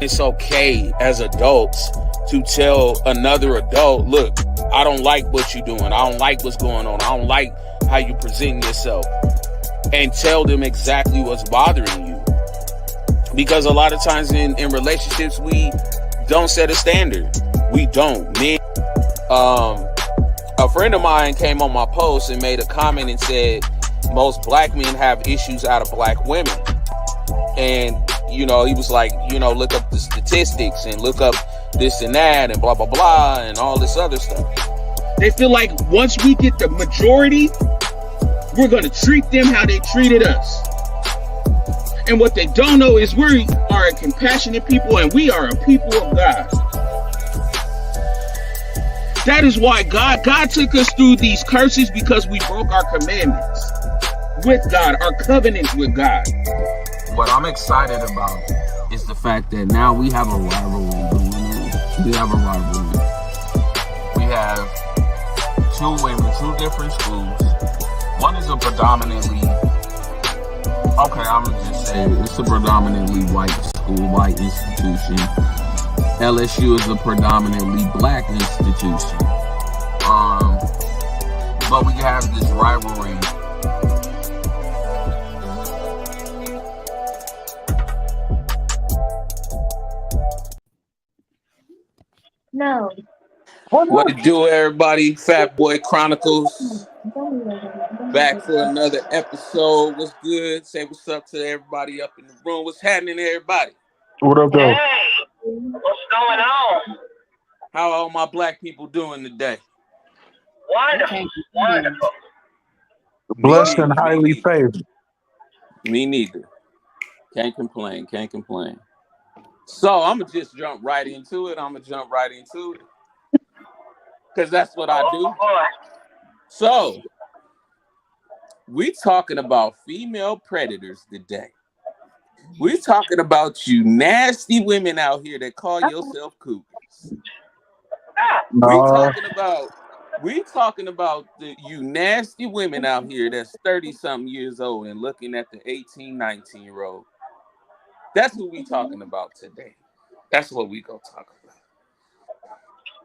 it's okay as adults to tell another adult, look, I don't like what you're doing. I don't like what's going on. I don't like how you present yourself. And tell them exactly what's bothering you. Because a lot of times in relationships, we don't set a standard. We don't. Men, a friend of mine came on my post and made a comment and said, most black men have issues out of black women. And, he was like, look up the statistics and look up this and that and blah, blah, blah, and all this other stuff. They feel like once we get the majority, we're going to treat them how they treated us. And what they don't know is we are a compassionate people and we are a people of God. That is why God took us through these curses, because we broke our commandments with God, our covenants with God. What I'm excited about is the fact that now we have a rivalry. We have two women, two different schools. One is a predominantly, I'm going to just say it's a predominantly white school, white institution. LSU is a predominantly black institution. But we have this rivalry. No. What to do, everybody? Fat Boy Chronicles back for another episode. What's good? Say what's up to everybody up in the room. What's happening, everybody? What up, though? Hey, what's going on? How are all my black people doing today? Wonderful. Blessed and highly favored. Me neither. Can't complain. So I'm going to just jump right into it. Because that's what I do. So, we talking about female predators today. We talking about you nasty women out here that call yourself cougars. We talking about you nasty women out here that's 30-something years old and looking at the 18, 19-year-old. That's what we talking about today. That's what we gonna talk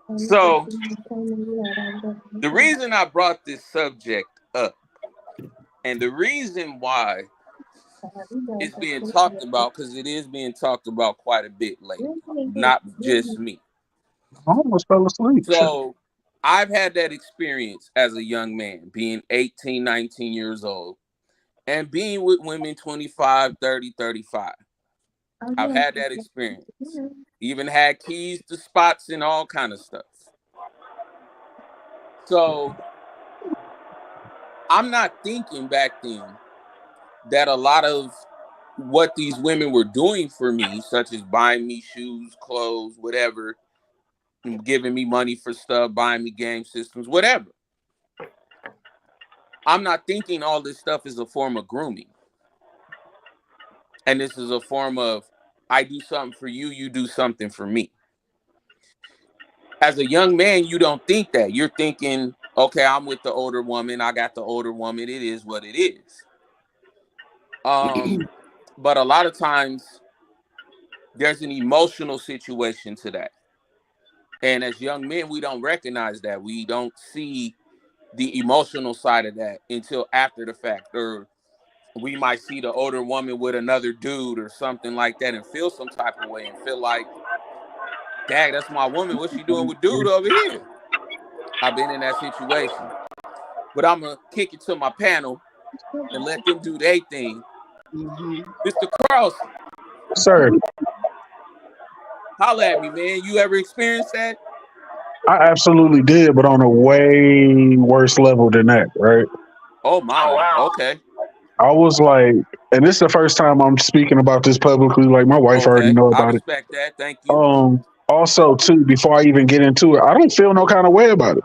about. So, the reason I brought this subject up, and the reason why it's being talked about, because it is being talked about quite a bit lately, not just me. I almost fell asleep. So, I've had that experience as a young man, being 18, 19 years old, and being with women 25, 30, 35. I've had that experience. Even had keys to spots and all kind of stuff. So I'm not thinking back then that a lot of what these women were doing for me, such as buying me shoes, clothes, whatever, giving me money for stuff, buying me game systems, whatever. I'm not thinking all this stuff is a form of grooming. And this is a form of, I do something for you, you do something for me. As a young man, you don't think that. You're thinking, okay, I'm with the older woman. I got the older woman. It is what it is. But a lot of times, there's an emotional situation to that. And as young men, we don't recognize that. We don't see the emotional side of that until after the fact, or we might see the older woman with another dude or something like that and feel some type of way and feel like, dang, that's my woman. What's she doing with dude over here? I've been in that situation. But I'm going to kick it to my panel and let them do their thing. Mr. Carlson. Sir. Holla at me, man. You ever experienced that? I absolutely did, but on a way worse level than that, right? Oh, my. Wow. Okay. I was like, and this is the first time I'm speaking about this publicly. Like, my wife already know about it. I respect that. Thank you. Also, too, before I even get into it, I don't feel no kind of way about it.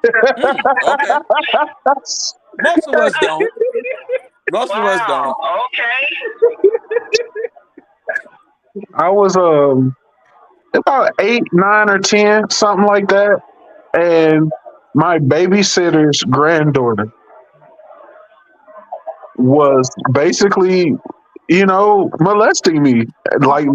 Okay. Most of us don't. Most of us don't. Okay. I was about 8, 9, or 10, something like that, and my babysitter's granddaughter was basically, molesting me. Like,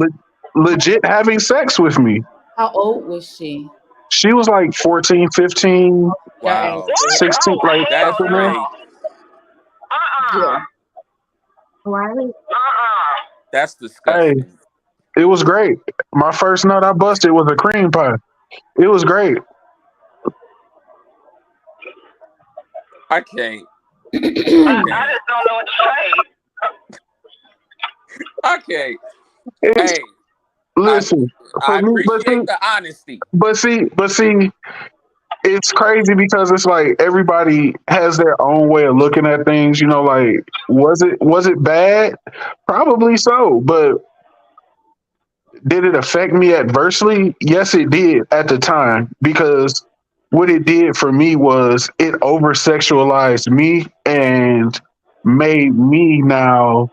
legit having sex with me. How old was she? She was like 14, 15, Wow. What? 16, Oh, like That's up in there. crazy. Yeah. Why? That's Hey, disgusting. it was great. My first nut I busted was a cream pie. It was great. I can't. I just don't know what to say. I can't. It's, Hey, listen, I for me, appreciate the honesty. but see, it's crazy because it's like everybody has their own way of looking at things. You know, like was it bad? Probably so, but did it affect me adversely? Yes, it did at the time because what it did for me was it over sexualized me and made me now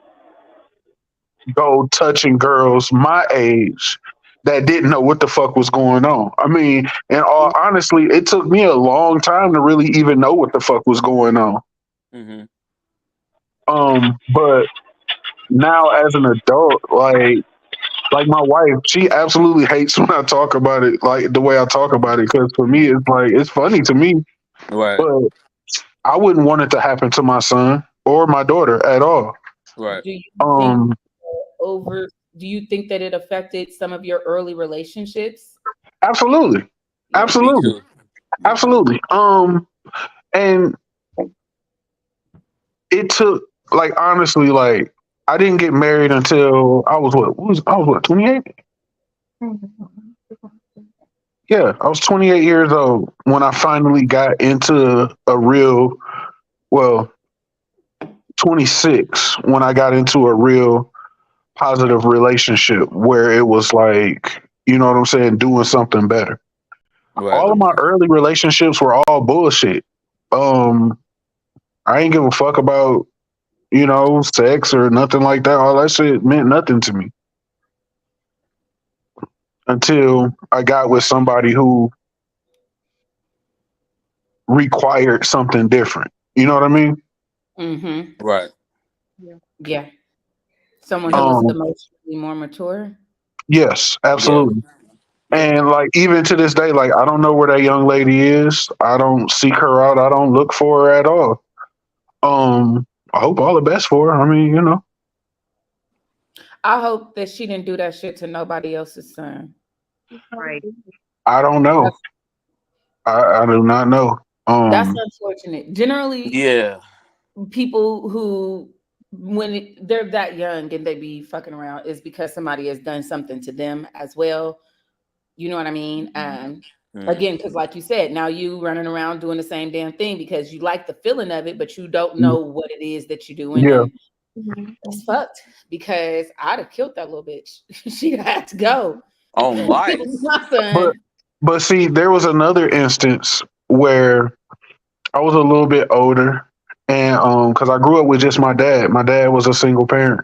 go touching girls my age that didn't know what the fuck was going on. I mean, and all honestly, it took me a long time to really even know what the fuck was going on. Hmm. But now as an adult, like my wife, she absolutely hates when I talk about it, like the way I talk about it, because for me, it's like it's funny to me, Right. but I wouldn't want it to happen to my son or my daughter at all. Right. Do you think Um, do you think that it affected some of your early relationships? absolutely, Yeah. Me absolutely, too. absolutely. And it took like honestly, like I didn't get married until I was I was what 28. Yeah, I was 28 years old when I finally got into a real, well, 26 when I got into a real positive relationship where it was like, you know what I'm saying, doing something better. Right. All of my early relationships were all bullshit. I ain't give a fuck about, you know, sex or nothing like that. All that shit meant nothing to me until I got with somebody who required something different. You know what I mean? Mm-hmm. Right. Yeah. Someone who was Um, emotionally more mature. yes, Yeah. absolutely. Yeah. And like even to this day, like I don't know where that young lady is. I don't seek her out. I don't look for her at all. I hope all the best for her. I mean, you know, I hope that she didn't do that shit to nobody else's son. Right. I don't know. That's, I do not know. that's unfortunate. Generally, Yeah. people who they're that young and they be fucking around is because somebody has done something to them as well. You know what I mean? Again, because like you said, now you running around doing the same damn thing because you like the feeling of it, but you don't know what it is that you're doing. Yeah. And it's fucked because I'd have killed that little bitch. She'd have to go. On life. My son. But see, there was another instance where I was a little bit older, and because I grew up with just my dad. My dad was a single parent.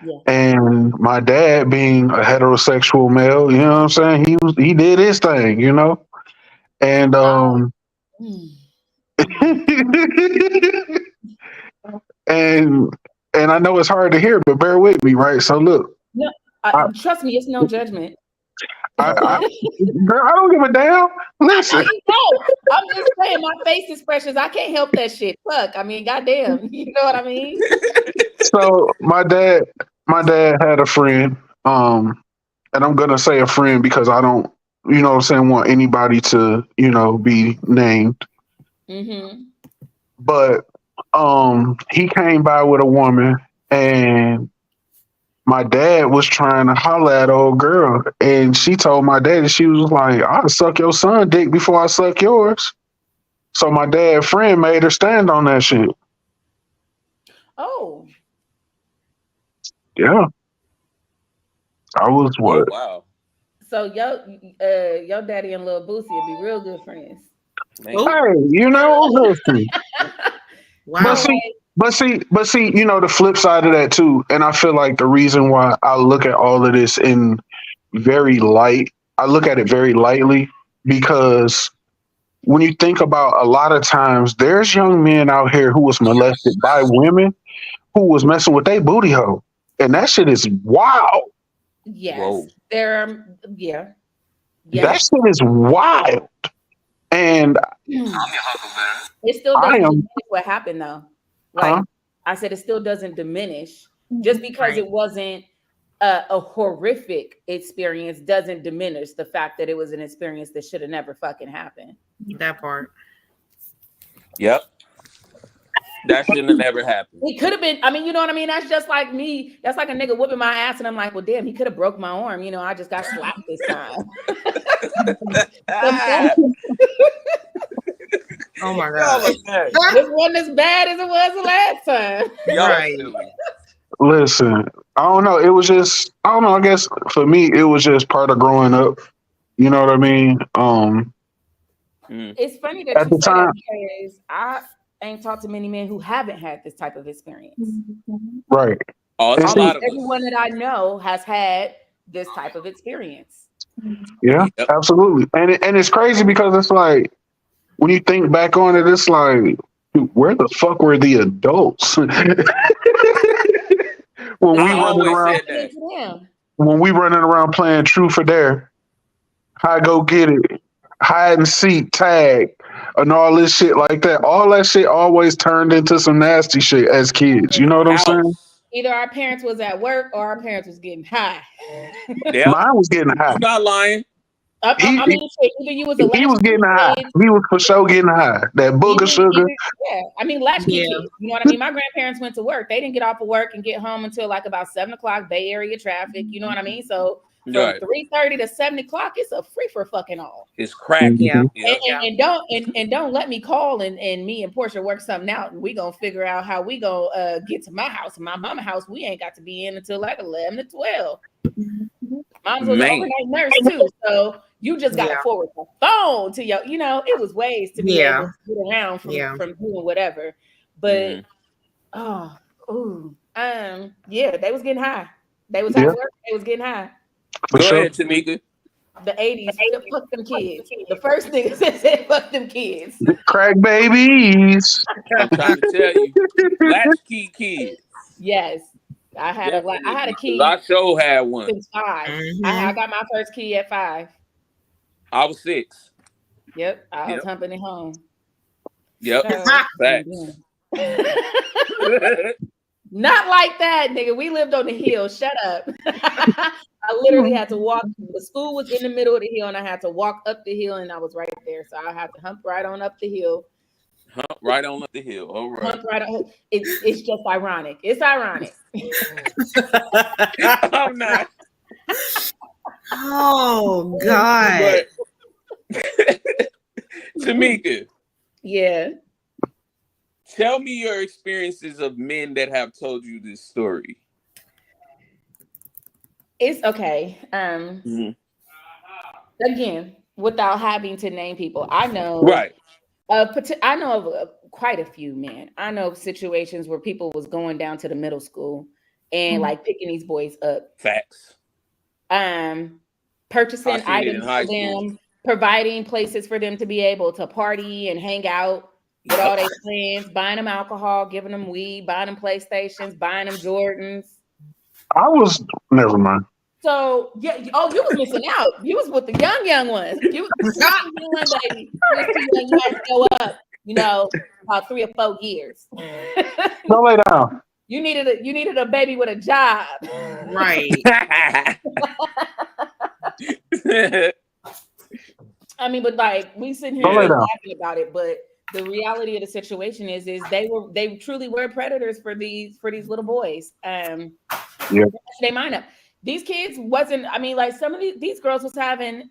Yeah. And my dad being a heterosexual male, you know what I'm saying? He did his thing, you know? And and I know it's hard to hear, but bear with me, right? So look, No, trust me, it's no judgment. girl, I don't give a damn. Listen, I'm just saying my face expressions. I can't help that shit. Fuck. I mean, goddamn. You know what I mean? so my dad had a friend, and I'm gonna say a friend because I don't, you know what I'm saying, want anybody to, you know, be named. Mm-hmm. But he came by with a woman, and my dad was trying to holler at old girl, and she told my dad that she was like, "I'll suck your son dick before I suck yours." So my dad friend made her stand on that shit. Oh. Yeah. I was Oh what? wow. So your daddy and Lil Boosie would be real good friends. Man. Hey, you know, listen. Wow. But see, you know, the flip side of that too, and I feel like the reason why I look at all of this in very light, I look at it very lightly because when you think about a lot of times there's young men out here who was molested by women who was messing with their booty hole. And that shit is wild. Yes, Whoa. there are. Yeah, That shit is wild. And it still I doesn't am, diminish what happened though. huh? Like I said, it still doesn't diminish just because Right. it wasn't a horrific experience. Doesn't diminish the fact that it was an experience that should have never fucking happened. That part. Yep. That shouldn't have never happened. It could have been. I mean, you know what I mean. That's just like me. That's like a nigga whipping my ass, and I'm like, well, damn, he could have broke my arm. You know, I just got slapped this time. Oh my Y'all god. are bad. This wasn't as bad as it was the last time. Y'all are Right. silly. Listen, I don't know. It was just, I don't know. I guess for me, it was just part of growing up. You know what I mean? It's funny that At you the say time- that because I ain't talked to many men who haven't had this type of experience. Right. Oh, it's a Almost lot of us. Everyone that I know has had this type of experience. Yeah, Yep. absolutely. And it's crazy because it's like, when you think back on it, it's like, dude, where the fuck were the adults? when we I running always around, said that. Damn. when we running around playing truth or dare, high go get it, hide and seek, tag, and all this shit like that. All that shit always turned into some nasty shit as kids. You know what I'm saying? House. Either our parents was at work or our parents was getting high. Yep. Mine was getting high. You're not lying. I mean, shit, either you was a He was latchkey getting high. kid, He was for sure getting high. That booger sugar. yeah, I mean, latchkey Yeah. kids. You know what I mean? My grandparents went to work. They didn't get off of work and get home until like about 7 o'clock, Bay Area traffic. You know what I mean? So from Right. 3:30 to 7 o'clock, it's a free for fucking all. It's cracking. Yeah. Yep. And don't let me call and me and Portia work something out, and we gonna figure out how we gonna get to my house and my mama house. We ain't got to be in until like 11 to 12. Mom's was an Man. overnight nurse too, so you just got to Yeah. forward the phone to your. You know, it was ways to be Yeah. able to get around from Yeah. from doing whatever. But yeah, they was getting high. They was at Yeah. work. They was getting high. For Go sure. ahead, Tamika. The 80s, fuck them kids. The first nigga said fuck them kids. Crack babies. I'm trying to tell you. Latchkey kids. Yes, I had a key I sure had one. since 5. Mhm. I got my first key at 5. I was 6. Yep, I was Yep. humping it home. Yep. So- Facts. Not like that, nigga. We lived on the hill. Shut up. I literally had to walk. The school was in the middle of the hill, and I had to walk up the hill, and I was right there. So I had to hump right on up the hill. Hump right on up the hill. All right. Hump right on. It's just ironic. It's ironic. I'm not. Oh God. But Tamika, Yeah. tell me your experiences of men that have told you this story. It's okay. Mhm. Again, without having to name people, I know. Right. I know of quite a few men. I know of situations where people was going down to the middle school and like picking these boys up, Facts. purchasing I seen it in items high for school. them, providing places for them to be able to party and hang out with all their friends, buying them alcohol, giving them weed, buying them PlayStations, buying them Jordans. Never mind. So yeah, you was missing out. You was with the young ones. You was young baby. You was too young. You had to go up. You know, about 3 or 4 years. Don't lay down. You needed a baby with a job. Right. I mean, but like we sitting here Don't lay down. laughing about it, but the reality of the situation is they truly were predators for these little boys. Yeah. They mind up. These kids wasn't. I mean, like some of these girls was having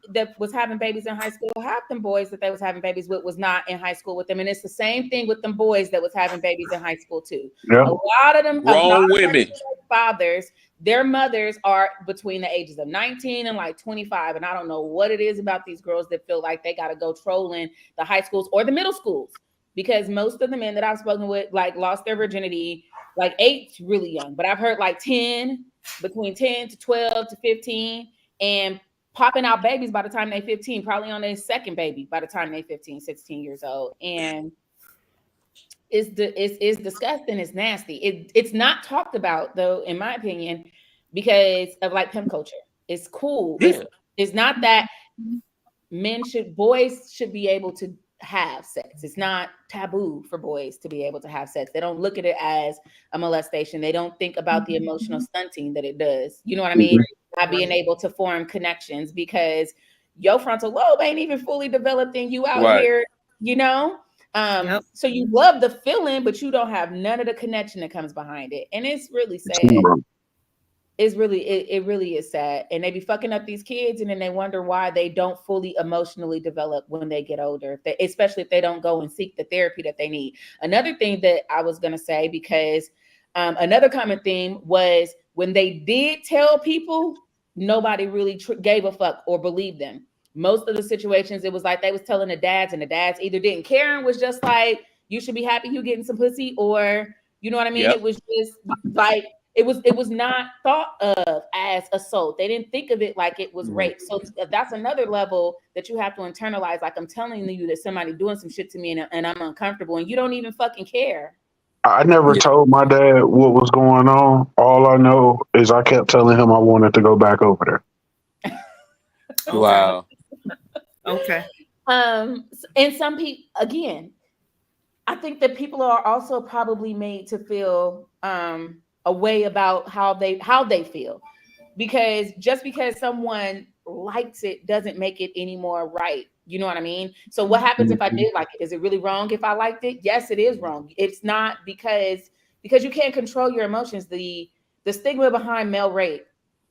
babies in high school. Half them boys that they was having babies with was not in high school with them, and it's the same thing with them boys that was having babies in high school too. Yeah. A lot of them Grown women. fathers, their mothers are between the ages of 19 and like 25, and I don't know what it is about these girls that feel like they got to go trolling the high schools or the middle schools, because most of the men that I've spoken with like lost their virginity like 8 really young, but I've heard like 10. Between 10 to 12 to 15 and popping out babies by the time they're 15, probably on their second baby by the time they're 15, 16 years old. And it's disgusting. It's nasty. It's not talked about though, in my opinion, because of like pimp culture. It's cool. Yeah. It's not that boys should be able to have sex. It's not taboo for boys to be able to have sex. They don't look at it as a molestation. They don't think about the emotional stunting that it does. You know what I mean? Not being able to form connections because your frontal lobe ain't even fully developed and you out here, you know? So you love the feeling, but you don't have none of the connection that comes behind it. And it's really sad. It really is sad. And they be fucking up these kids and then they wonder why they don't fully emotionally develop when they get older, especially if they don't go and seek the therapy that they need. Another thing that I was going to say, because another common theme was when they did tell people, nobody really gave a fuck or believed them. Most of the situations, it was like they was telling the dads and the dads either didn't care and was just like, you should be happy you getting some pussy, or, you know what I mean? It was just like, it was not thought of as assault. They didn't think of it like it was rape. So that's another level that you have to internalize. Like, I'm telling you that somebody doing some shit to me and I'm uncomfortable and you don't even fucking care. I never told my dad what was going on. All I know is I kept telling him I wanted to go back over there. Wow. Okay. And some people, again, I think that people are also probably made to feel a way about how they feel, because just because someone likes it doesn't make it any more right. You know what I mean? So what happens if I did like it? Is it really wrong if I liked it? Yes, it is wrong. It's not because you can't control your emotions. The stigma behind male rape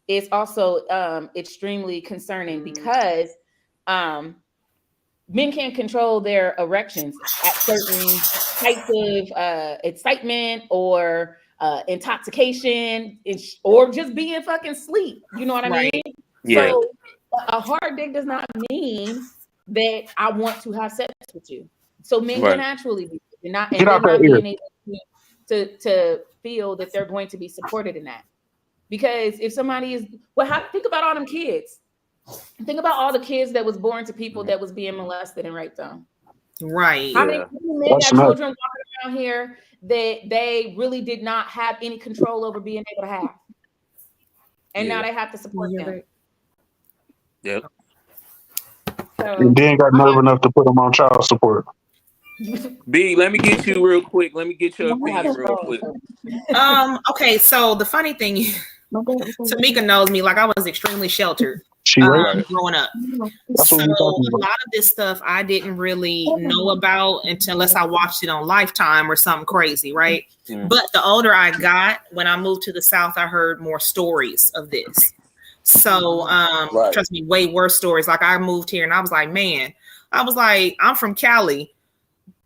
is also extremely concerning because men can't control their erections at certain types of excitement or intoxication, or just being fucking sleep. You know what I mean? Yeah. So a hard dick does not mean that I want to have sex with you. So men can naturally be not being able to feel that they're going to be supported in that. Because if somebody is, think about all them kids. Think about all the kids that was born to people that was being molested and raped on. Right. How many men got children walking around here that they really did not have any control over being able to have? And now they have to support them. Yep. So, and then got nerve enough to put them on child support. B, let me get you real quick. Let me get your opinion real quick. Okay, so the funny thing is, Tamika knows me, like I was extremely sheltered growing up. So a lot of this stuff I didn't really know about unless I watched it on Lifetime or something crazy, right? But the older I got, when I moved to the South, I heard more stories of this. So trust me, way worse stories. Like I moved here and I was like, man, I'm from Cali.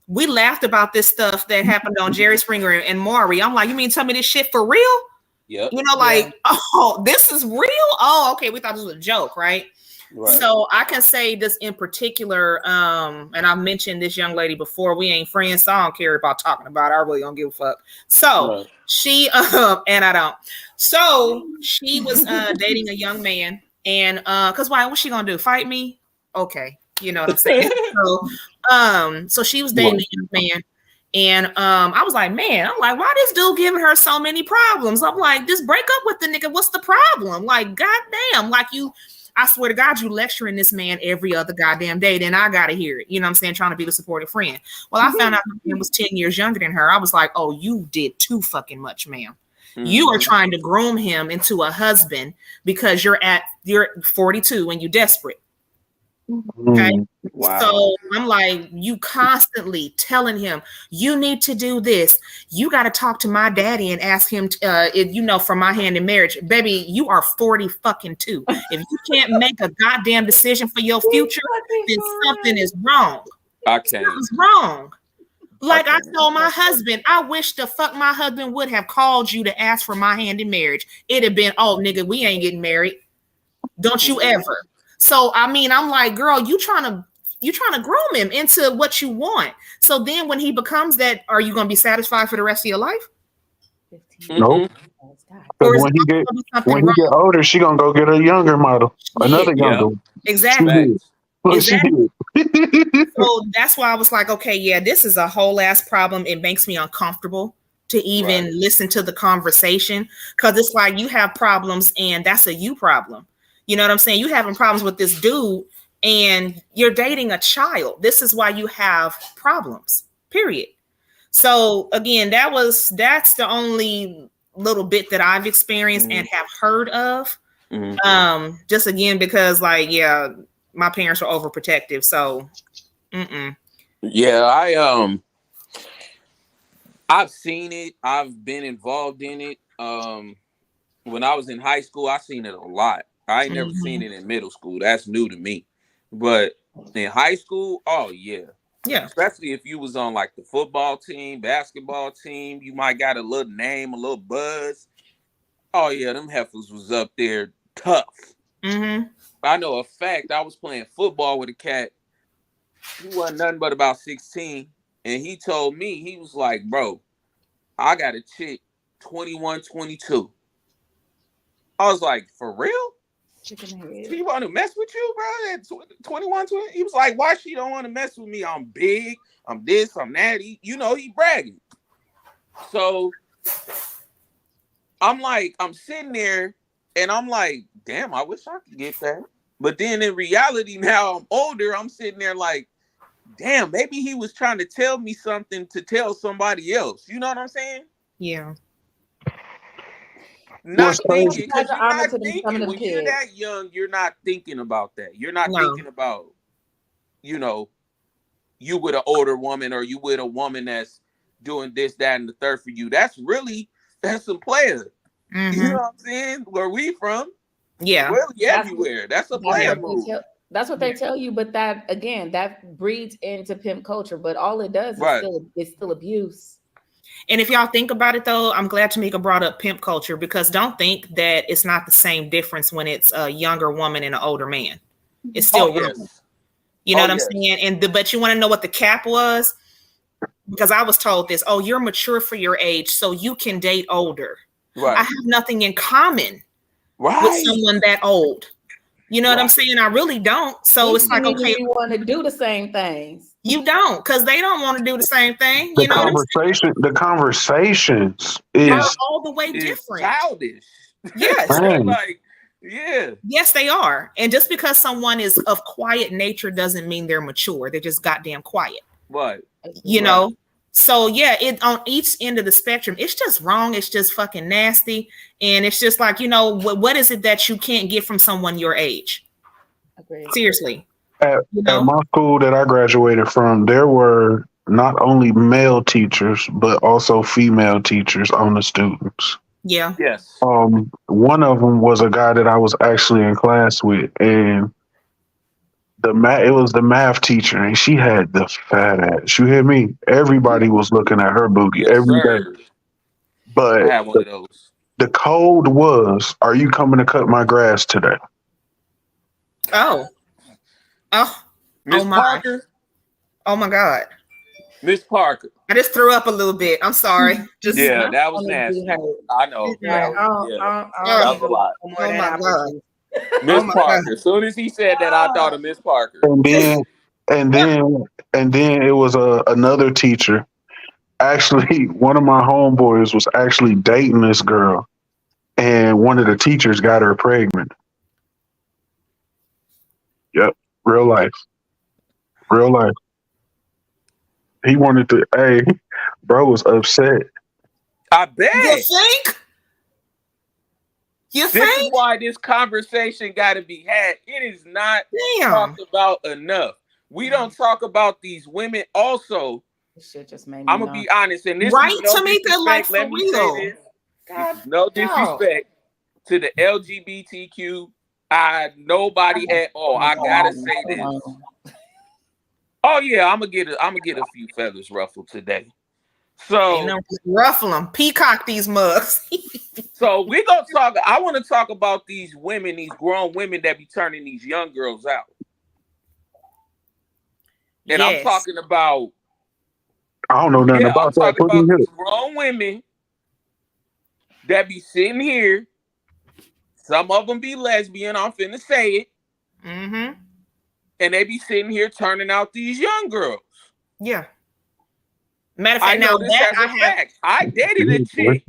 We laughed about this stuff that happened on Jerry Springer and Maury. I'm like, you mean tell me this shit for real? Yep. You know, like, oh, this is real? Oh, okay. We thought this was a joke, right? So I can say this in particular, and I've mentioned this young lady before. We ain't friends, so I don't care about talking about her. I really don't give a fuck. So she, and I don't. So she was dating a young man, and because why? What's she gonna do? Fight me? Okay, you know what I'm saying. So she was dating a young man. And I was like, man, why this dude giving her so many problems? I'm like, just break up with the nigga. What's the problem? Like, goddamn, like I swear to God, you lecturing this man every other goddamn day. Then I got to hear it. You know what I'm saying? Trying to be the supportive friend. Well, I found out the man was 10 years younger than her. I was like, oh, you did too fucking much, ma'am. You are trying to groom him into a husband because you're 42 and you're desperate. Okay. Wow. So I'm like, you constantly telling him, you need to do this. You got to talk to my daddy and ask him, for my hand in marriage. Baby, you are 40 fucking 2. If you can't make a goddamn decision for your future, then something is wrong. I can't. Something's wrong. Like I told my husband, I wish the fuck my husband would have called you to ask for my hand in marriage. It'd have been, oh, nigga, we ain't getting married. Don't you ever. So, I mean, I'm like, girl, you trying to groom him into what you want. So then when he becomes that, are you going to be satisfied for the rest of your life? Nope. When he get older, she going to go get a younger model. Another younger one. Exactly. So that's why I was like, okay, yeah, this is a whole ass problem. It makes me uncomfortable. to even listen to the conversation, because it's like you have problems and that's a you problem. You know what I'm saying? You having problems with this dude and you're dating a child. This is why you have problems, period. So again, that's the only little bit that I've experienced and have heard of. Just again, because like, yeah, my parents were overprotective. So, yeah, I've seen it. I've been involved in it. When I was in high school, I seen it a lot. I ain't never seen it in middle school. That's new to me. But in high school, oh yeah. Yeah. Especially if you was on like the football team, basketball team, you might got a little name, a little buzz. Oh yeah, them heifers was up there tough. I know a fact. I was playing football with a cat. He wasn't nothing but about 16. And he told me, he was like, bro, I got a chick 21, 22. I was like, for real? She want to mess with you, bro? At 21, 20? He was like, why she don't want to mess with me? I'm big. I'm this, I'm that. He bragging. So I'm like, I'm sitting there and I'm like, damn, I wish I could get that. But then in reality, now I'm older, I'm sitting there like, damn, maybe he was trying to tell me something to tell somebody else. You know what I'm saying? Yeah. Not thinking, because you're not thinking. When you're that young, you're not thinking about that. You're not thinking about, you with an older woman or you with a woman that's doing this, that, and the third for you. That's some player. You know what I'm saying? Where we from? Yeah. Really everywhere. That's a player move. That's what they tell you, but that again, that breeds into pimp culture. But all it does is still abuse. And if y'all think about it, though, I'm glad Tamika brought up pimp culture, because don't think that it's not the same difference when it's a younger woman and an older man. It's still wrong. You know what I'm saying? But you want to know what the cap was? Because I was told this. Oh, you're mature for your age, so you can date older. Right. I have nothing in common with someone that old. You know what I'm saying? I really don't. So it's like, okay, you want to do the same things. You don't, because they don't want to do the same thing. The conversations is all the way different. Childish. Yes. Like, yeah. Yes, they are. And just because someone is of quiet nature doesn't mean they're mature. They're just goddamn quiet. Right. You know? So yeah, it on each end of the spectrum, it's just wrong. It's just fucking nasty. And it's just like, what is it that you can't get from someone your age? Agreed. Seriously. At my school that I graduated from, there were not only male teachers, but also female teachers on the students. Yeah. Yes. One of them was a guy that I was actually in class with, and it was the math teacher, and she had the fat ass. You hear me? Everybody was looking at her booty every day. But I had one of those. The code was, "Are you coming to cut my grass today?" Oh. Miss Parker. Oh my God. Miss Parker. I just threw up a little bit. I'm sorry. That was nasty. I know. That was a lot. Oh my God. Miss Parker. As soon as he said that, I thought of Miss Parker. And then it was another teacher. Actually, one of my homeboys was actually dating this girl, and one of the teachers got her pregnant. Yep, real life. He wanted to. Hey, bro was upset. I bet. You think? This is why this conversation got to be had. It is not talked about enough. We don't talk about these women. Also, this shit just made me I'm gonna be honest, and this right, is no Tamika, like for let me real. say this. No disrespect to the LGBTQ. Nobody at all. I gotta say this. Oh yeah, I'm gonna get a few feathers ruffled today. So ruffle them, peacock these mugs. So we gonna talk. I want to talk about these women, these grown women that be turning these young girls out. And I'm talking about. I don't know nothing about that. I'm talking about these grown women that be sitting here. Some of them be lesbian. I'm finna say it. Mm-hmm. And they be sitting here turning out these young girls. Yeah. Matter of I fact, now know this that as I a have, fact. I dated a chick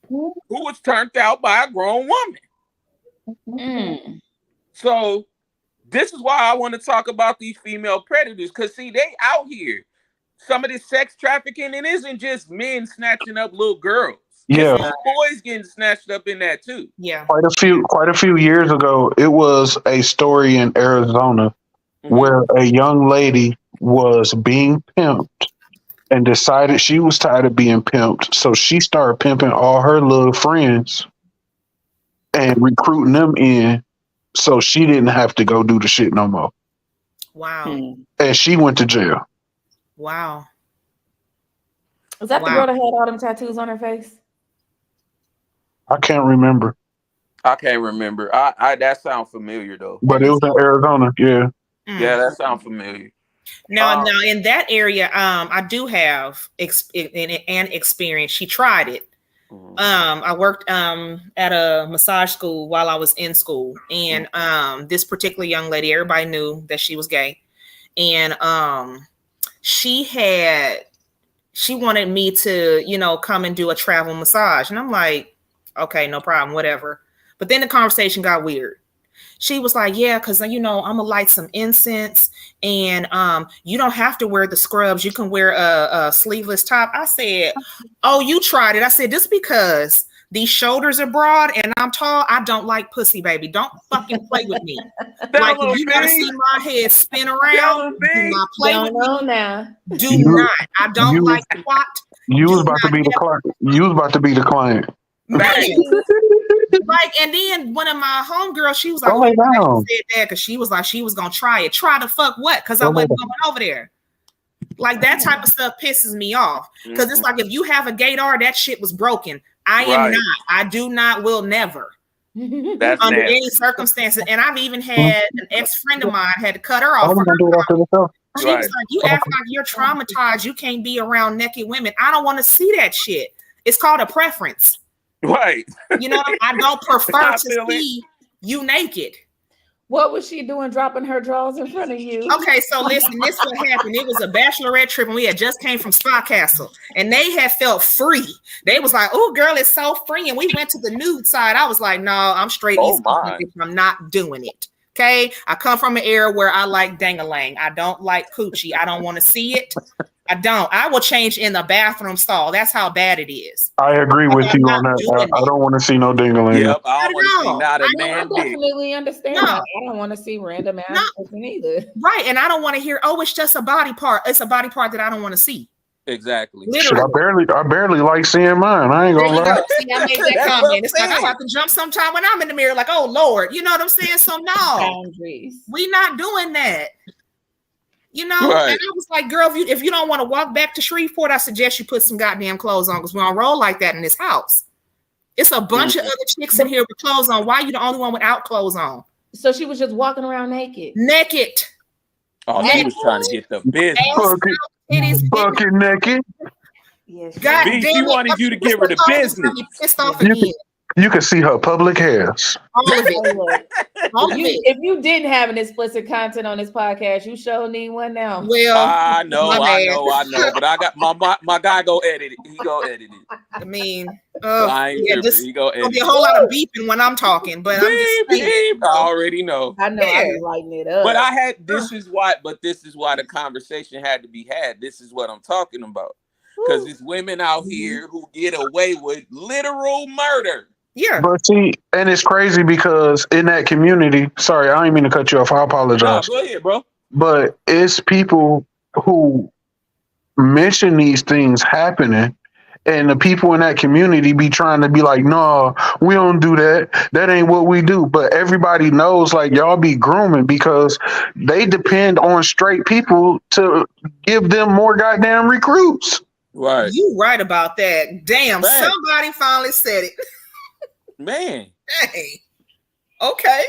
who was turned out by a grown woman. So this is why I want to talk about these female predators, because see, they out here. Some of this sex trafficking, it isn't just men snatching up little girls. Yeah. It's boys getting snatched up in that too. yeah, Quite a few years ago, it was a story in Arizona where a young lady was being pimped and decided she was tired of being pimped. So she started pimping all her little friends and recruiting them in so she didn't have to go do the shit no more. wow, And she went to jail. wow. Was that the girl that had all them tattoos on her face? I can't remember. I can't remember. I that sounds familiar though. But it was in Arizona, yeah. Yeah, that sounds familiar. Now in that area, I do have an experience. She tried it. I worked at a massage school while I was in school, and this particular young lady, everybody knew that she was gay, and she wanted me to, come and do a travel massage, and I'm like, okay, no problem, whatever. But then the conversation got weird. She was like, yeah, because, I'm going to light some incense, and you don't have to wear the scrubs. You can wear a sleeveless top. I said, oh, you tried it. I said, just because these shoulders are broad and I'm tall, I don't like pussy, baby. Don't fucking play with me. Like, if you want to see my head spin around, do not play with me. Now. Do not. I don't like twat. You was about to be the client. You was about to be the client. Like, and then one of my homegirls, she was like, oh, she said that because she was like, she was gonna try it. Try to fuck what? Because I wasn't going over there. Like, that type of stuff pisses me off. Because it's like, if you have a gaydar, that shit was broken. I am not. I do not. Will never. That's under nasty. any circumstances. And I've even had an ex-friend of mine had to cut her off. She was like, you act like you're traumatized. You can't be around naked women. I don't want to see that shit. It's called a preference. Right. I don't prefer to see you naked. What was she doing dropping her drawers in front of you? Okay, so listen, this what happened. It was a bachelorette trip and we had just came from Spa Castle and they had felt free. They was like, oh girl, it's so free. And we went to the nude side. I was like, no, I'm straight. I'm not doing it. Okay. I come from an era where I like dang-a-lang. I don't like coochie. I don't want to see it. I don't. I will change in the bathroom stall. That's how bad it is. I agree with you on that. I don't want to see no ding-a-ling. Yep, I don't want to see not a man. I definitely understand that. I don't want to see random ass person either. Right, and I don't want to hear, oh, it's just a body part. It's a body part that I don't want to see. Exactly. Shit, I barely like seeing mine. I ain't gonna lie. See, I made that comment. It's like I have to jump sometime when I'm in the mirror, like, oh Lord, you know what I'm saying? So no, boundaries. We not doing that. Right. And I was like, girl, if you don't want to walk back to Shreveport, I suggest you put some goddamn clothes on because we don't roll like that in this house. It's a bunch of other chicks in here with clothes on. Why are you the only one without clothes on? So she was just walking around naked. Oh, she was trying to get the business. Bucket naked. Yes. God B, damn she it. wanted you to give her the business. Pissed off again. You can see her public hairs. All of it. All of it. If you didn't have an explicit content on this podcast, you sure need one now. Well, I know. But I got my guy go edit it. He go edit it. I mean, he go edit. There'll be a whole lot of beeping when I'm talking, but I'm just beep. I already know. I know. I be lighting it up. But this is why the conversation had to be had. This is what I'm talking about. Because there's women out here who get away with literal murder. Yeah. But see, and it's crazy because in that community, sorry, I don't mean to cut you off. I apologize. No, go ahead, bro. But it's people who mention these things happening, and the people in that community be trying to be like, no, we don't do that. That ain't what we do. But everybody knows, like, y'all be grooming because they depend on straight people to give them more goddamn recruits. Right. You right about that. Damn, somebody finally said it. Man. Hey. Okay.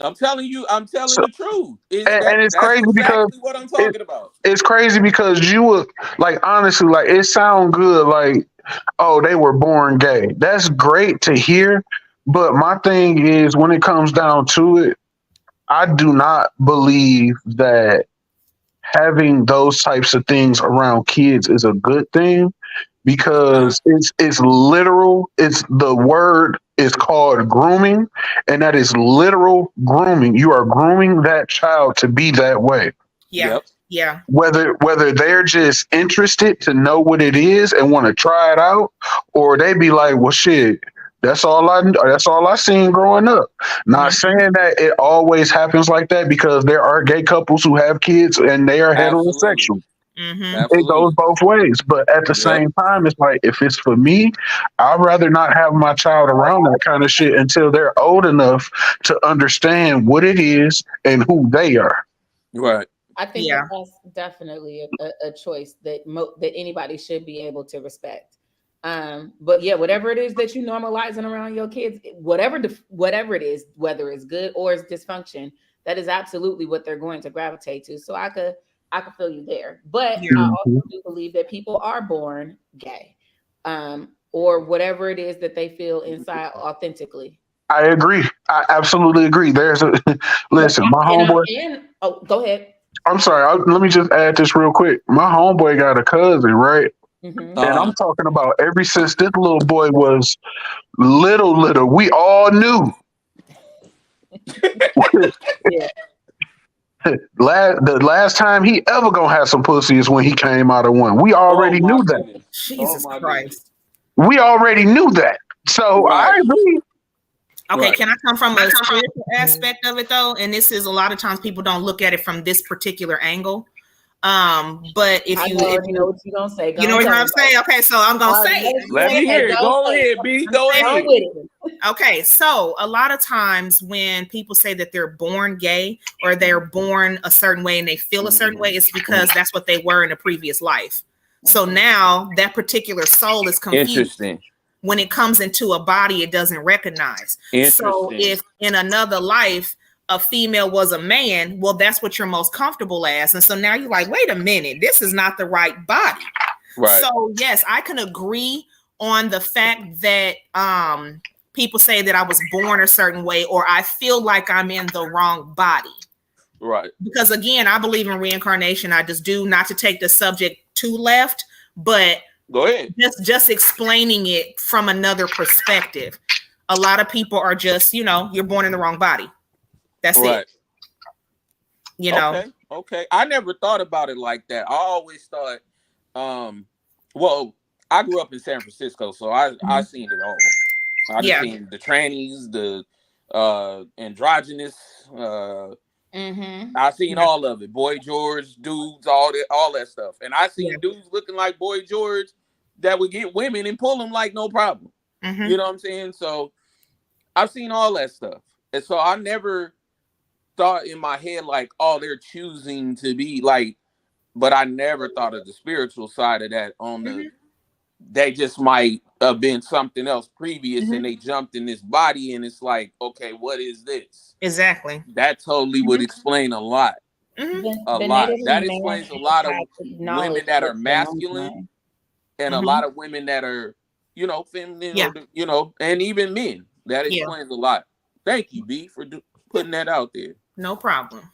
I'm telling you the truth. It's crazy because what I'm talking about. It's crazy because you would, like, honestly, like, it sound good, like, oh, they were born gay. That's great to hear. But my thing is, when it comes down to it, I do not believe that having those types of things around kids is a good thing because it's literal. It's the word is called grooming, and that is literal grooming. You are grooming that child to be that way. Yeah. Yep. Yeah. Whether they're just interested to know what it is and want to try it out, or they be like, well, shit, that's all I seen growing up. Not saying that it always happens like that, because there are gay couples who have kids and they are heterosexual. It goes both ways. But at the same time, it's like, if it's for me, I'd rather not have my child around that kind of shit until they're old enough to understand what it is and who they are. Right. I think that's definitely a choice that that anybody should be able to respect. But yeah, whatever it is that you normalizing around your kids, whatever it is, whether it's good or it's dysfunction, that is absolutely what they're going to gravitate to. So I could feel you there. But I also do believe that people are born gay, or whatever it is that they feel inside authentically. I agree. I absolutely agree. Listen, my homeboy. Go ahead. I'm sorry. Let me just add this real quick. My homeboy got a cousin, right? And I'm talking about ever since this little boy was little, we all knew. The last time he ever gonna have some pussy is when he came out of one. We already knew that. Jesus Christ. We already knew that. So I agree. Okay, can I come from a spiritual aspect of it though? And this is a lot of times people don't look at it from this particular angle. But if you know what you're gonna say, you know what I'm saying? Okay, so I'm gonna say it. Let me hear it. Go ahead, B. Go ahead. Okay, so a lot of times when people say that they're born gay or they're born a certain way and they feel a certain way, it's because that's what they were in a previous life. So now that particular soul is confused. Interesting. When it comes into a body, it doesn't recognize. So if in another life a female was a man, well, that's what you're most comfortable as. And so now you're like, wait a minute, this is not the right body. Right. So yes, I can agree on the fact that people say that I was born a certain way or I feel like I'm in the wrong body. Right. Because again, I believe in reincarnation. I just do, not to take the subject too left, but go ahead. Just explaining it from another perspective. A lot of people are just, you're born in the wrong body. That's it. Okay. I never thought about it like that. I always thought, well, I grew up in San Francisco, so I seen it all. I seen the trannies, the androgynous. I seen all of it. Boy George, dudes, all that stuff. And I seen dudes looking like Boy George that would get women and pull them like no problem. You know what I'm saying? So I've seen all that stuff. And so I never thought in my head like, oh, they're choosing to be like, but I never thought of the spiritual side of that on the, they just might have been something else previous and they jumped in this body and it's like, okay, what is this? Exactly. That totally would explain a lot. A lot. That explains a lot of women that are masculine and a lot of women that are, feminine, and even men. That explains a lot. Thank you, B, for putting that out there. No problem.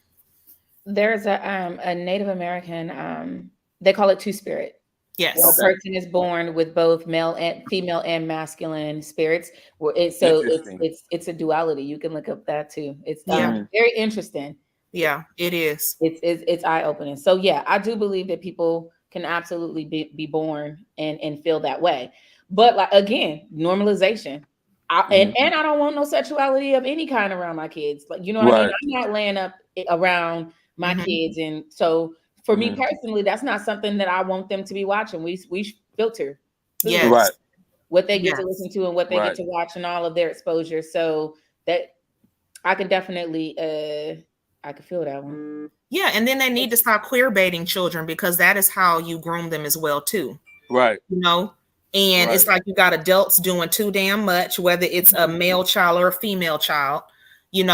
There's a Native American, they call it two-spirit. Yes. A person is born with both female and masculine spirits. So it's a duality. You can look up that too. It's very interesting. Yeah, it is. It's eye-opening. So yeah, I do believe that people can absolutely be born and feel that way. But like again, normalization. And I don't want no sexuality of any kind around my kids. Like, you know what I mean? I'm not laying up around my kids. And so for me personally, that's not something that I want them to be watching. We filter what they get to listen to and what they get to watch and all of their exposure. So that I can definitely I can feel that one. Yeah, and then they need to stop queer baiting children because that is how you groom them as well too. Right. And it's like you got adults doing too damn much, whether it's a male child or a female child, and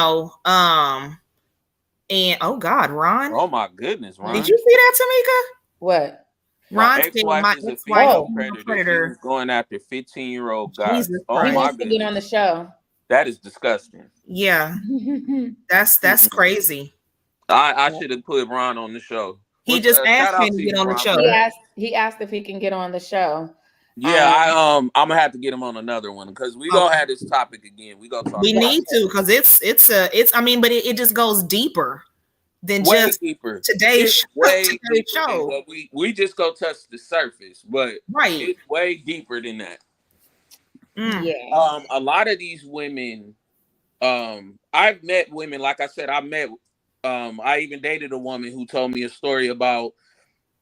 oh God, Ron. Oh my goodness, Ron. Did you see that, Tamika? What? Ron said my ex-wife is predator. Going after 15-year-old guys. He wants to get on the show. That is disgusting. Yeah. That's crazy. I should have put Ron on the show. He just asked me to get on the show. He asked if he can get on the show. Yeah, I'm gonna have to get him on another one because we gonna have this topic again. We gonna talk. We need to because it's. I mean, but it just goes deeper than way just deeper. today's show. What we just go touch the surface, but right, it's way deeper than that. Yeah. A lot of these women, I've met women. Like I said, I even dated a woman who told me a story about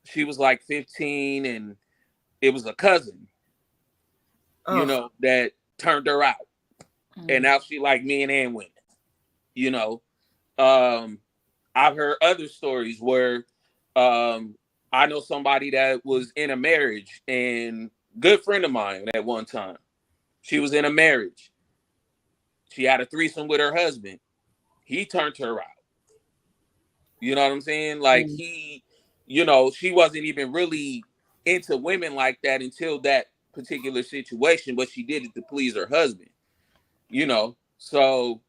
she was like 15 and it was a cousin, you know, that turned her out. And now she like men and women, you know. I've heard other stories where I know somebody that was in a marriage, and good friend of mine at one time. She was in a marriage. She had a threesome with her husband. He turned her out. You know what I'm saying? Like he, you know, she wasn't even really into women like that until that particular situation, but she did it to please her husband, you know. So,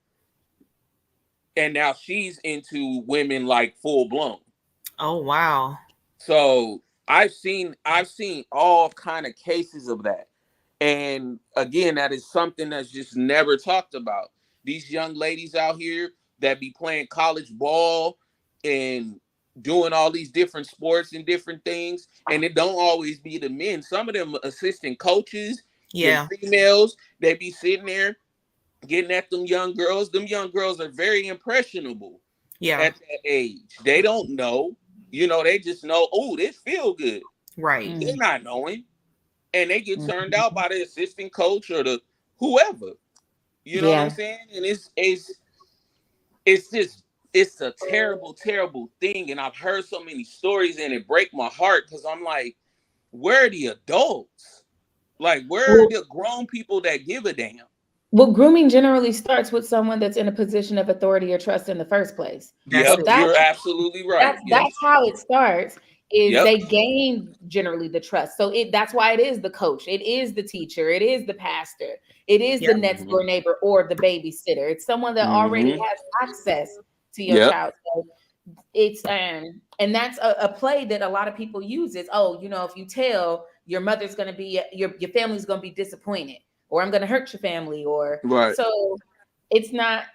and now she's into women like full blown. Oh wow. So I've seen all kind of cases of that. And again, that is something that's just never talked about. These young ladies out here that be playing college ball and doing all these different sports and different things, and it don't always be the men. Some of them assistant coaches, females, they be sitting there getting at them young girls. Them young girls are very impressionable at that age. They don't know, you know, they just know, oh, this feel good. Right. They're not knowing. And they get turned out by the assistant coach or the whoever. You know what I'm saying? And it's a terrible, terrible thing. And I've heard so many stories and it break my heart because I'm like, where are the adults? Like, where are the grown people that give a damn? Well, grooming generally starts with someone that's in a position of authority or trust in the first place. Yeah, you're absolutely right. That's how it starts. They gain generally the trust. So that's why it is the coach, it is the teacher, it is the pastor, it is the next door neighbor or the babysitter. It's someone that already has access to your child. So it's and that's a play that a lot of people use is, oh, you know, if you tell your mother's going to be your family's going to be disappointed, or I'm going to hurt your family, or so it's not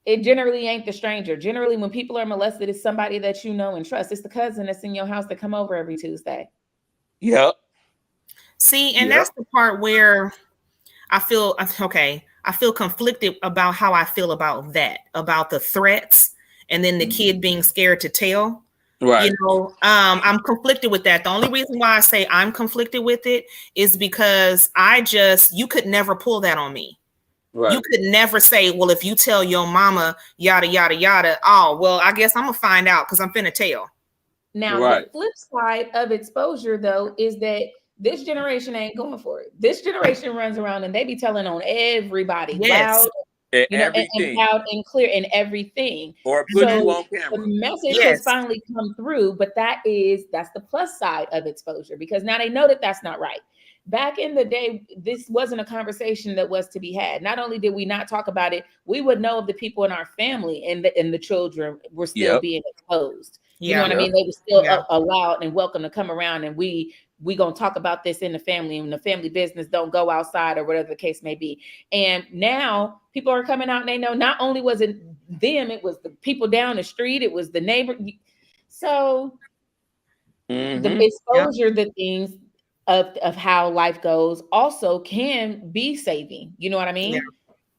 it generally ain't the stranger. Generally, when people are molested, it's somebody that you know and trust. It's the cousin that's in your house that come over every Tuesday. Yep. See, and that's the part where I feel conflicted about how I feel about that, about the threats, and then the kid being scared to tell. Right. You know, I'm conflicted with that. The only reason why I say I'm conflicted with it is because you could never pull that on me. Right. You could never say, well, if you tell your mama, yada, yada, yada, oh, well, I guess I'm going to find out because I'm finna tell. Now, the flip side of exposure, though, is that this generation ain't going for it. This generation runs around and they be telling on everybody. Loud, and loud and clear and everything. Or put you on camera. The message has finally come through, but that's the plus side of exposure because now they know that that's not right. Back in the day, this wasn't a conversation that was to be had. Not only did we not talk about it, we would know of the people in our family and the children were still being exposed. You know what I mean? They were still allowed and welcome to come around, and we gonna talk about this in the family, and the family business don't go outside or whatever the case may be. And now people are coming out and they know not only was it them, it was the people down the street, it was the neighbor. So the exposure, the things of how life goes also can be saving. You know what I mean? Yeah.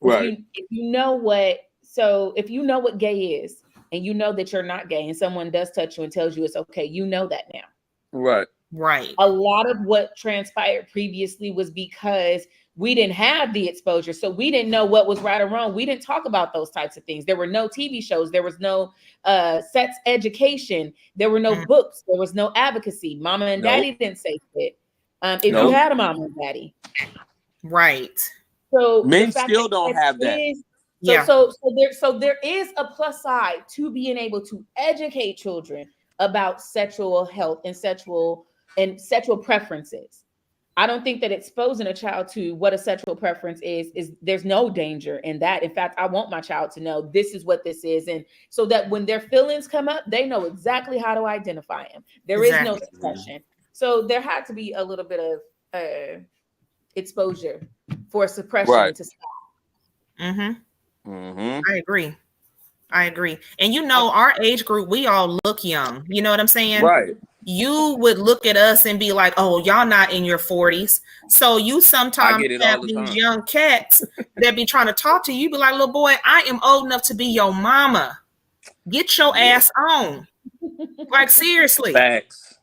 Right. If you know what gay is, and you know that you're not gay, and someone does touch you and tells you it's okay, you know that now. Right. Right. A lot of what transpired previously was because we didn't have the exposure. So we didn't know what was right or wrong. We didn't talk about those types of things. There were no TV shows. There was no sex education. There were no books. There was no advocacy. Mama and daddy didn't say it. If you had a mama and daddy. Right. So men still don't have that. So there is a plus side to being able to educate children about sexual health and sexual preferences. I don't think that exposing a child to what a sexual preference is there's no danger in that. In fact, I want my child to know this is what this is. And so that when their feelings come up, they know exactly how to identify them. There is no suppression. So there had to be a little bit of exposure for suppression to stop. I agree. And you know, our age group, we all look young. You know what I'm saying? Right. You would look at us and be like, oh, y'all not in your 40s. So you sometimes have these young cats that be trying to talk to you. Be like, little boy, I am old enough to be your mama. Get your ass on. Like, seriously. Facts.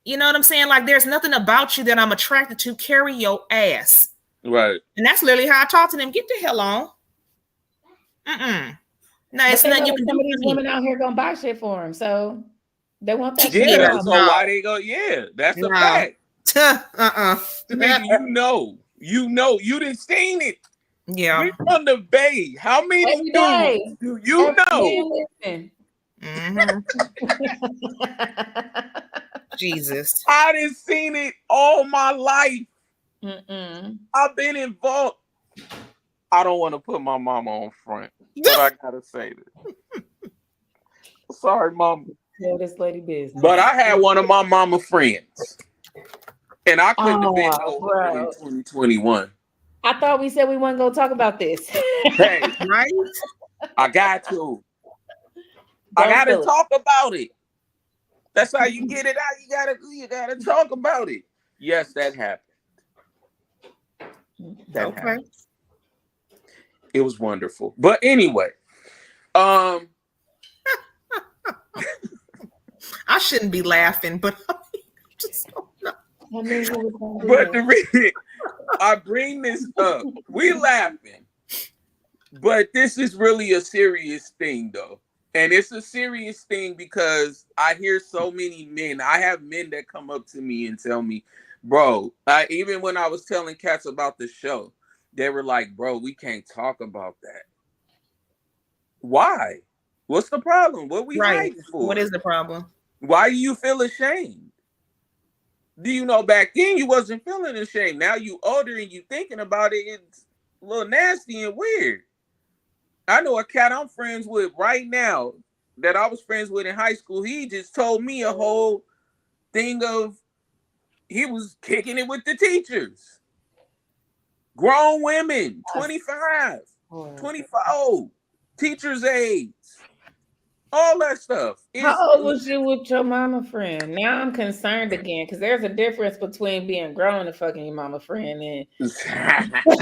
You know what I'm saying? Like, there's nothing about you that I'm attracted to. Carry your ass. Right. And that's literally how I talk to them. Get the hell on. No, it's nothing you can do. Some of these women out here gonna buy shit for them. So they want that shit. Yeah, so why they go, that's a fact. Nigga, you done seen it. Yeah. We from the Bay. How many dudes do you know? Jesus. I done seen it all my life. I've been involved. I don't want to put my mama on front, but I gotta say this. Sorry, mama. Tell this lady business. But I had one of my mama friends, and I couldn't have been over in 2021. I thought we said we weren't gonna talk about this. Hey, right? I got to. I gotta talk about it. That's how you get it out. You gotta talk about it. Yes, that happened. That happened. It was wonderful. But anyway, I shouldn't be laughing, but I just don't know. But the reason I bring this up, we laughing, but this is really a serious thing, though. And it's a serious thing because I hear so many men. I have men that come up to me and tell me, bro, even when I was telling cats about the show, they were like, bro, we can't talk about that. Why? What's the problem? What we hiding for? What is the problem? Why do you feel ashamed? Do you know back then you wasn't feeling ashamed? Now you older and you thinking about it, it's a little nasty and weird. I know a cat I'm friends with right now that I was friends with in high school. He just told me a whole thing of he was kicking it with the teachers. Grown women, 25, 24, teachers' aides, all that stuff. How old was you with your mama friend? Now I'm concerned again because there's a difference between being grown and fucking your mama friend. And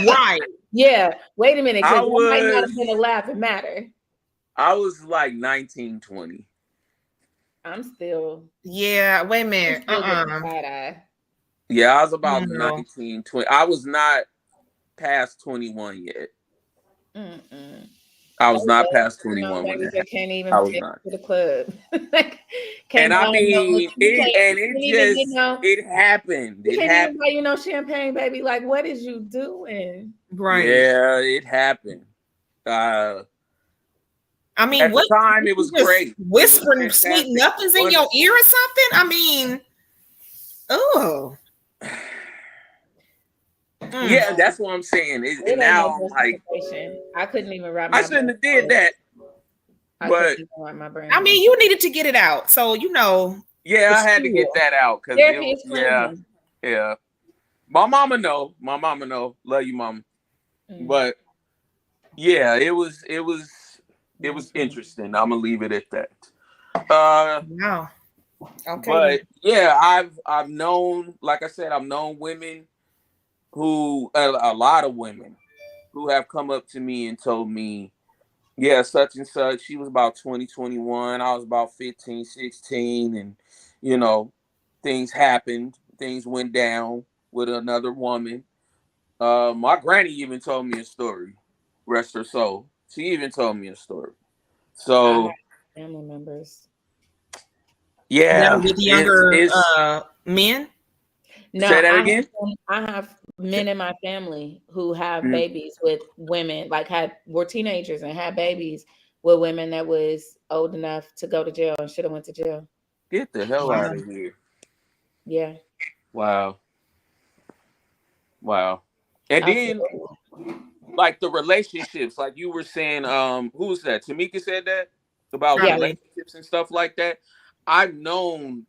right. Yeah. Wait a minute. Because it might not have been a laugh. It matter. I was like 19, 20. I'm still. Yeah. Wait a minute. Yeah, I was about 19, 20. I was not past 21 yet. I was not past 21 when that happened. Can't even I was take not to the club. And I mean, it happened. You can't even buy you no champagne, baby. Like, what is you doing? Right. Yeah, it happened. I mean, at the time it was great. Whispering sweet nothings in your ear or something? I mean, oh. Yeah, that's what I'm saying. Now I'm like, I couldn't even wrap I shouldn't have did that. But I mean, you needed to get it out. So, you know. Yeah, I had to get that out. Yeah. My mama know. Love you, mama. But yeah, it was interesting. I'm gonna leave it at that. No. Okay. But yeah, I've known, like I said, I've known women who, a lot of women who have come up to me and told me, yeah, such and such, she was about 20, 21, I was about 15, 16, and, you know, things happened, things went down with another woman. My granny even told me a story, rest her soul. She even told me a story. So, family members. Yeah. With younger men? No, say that again? I have men in my family who have babies with women, like were teenagers and had babies with women that was old enough to go to jail and should have went to jail. Get the hell out of here. Yeah. Wow. Wow. And then like the relationships, like you were saying, who was that? Tamika said that about relationships and stuff like that. I've known,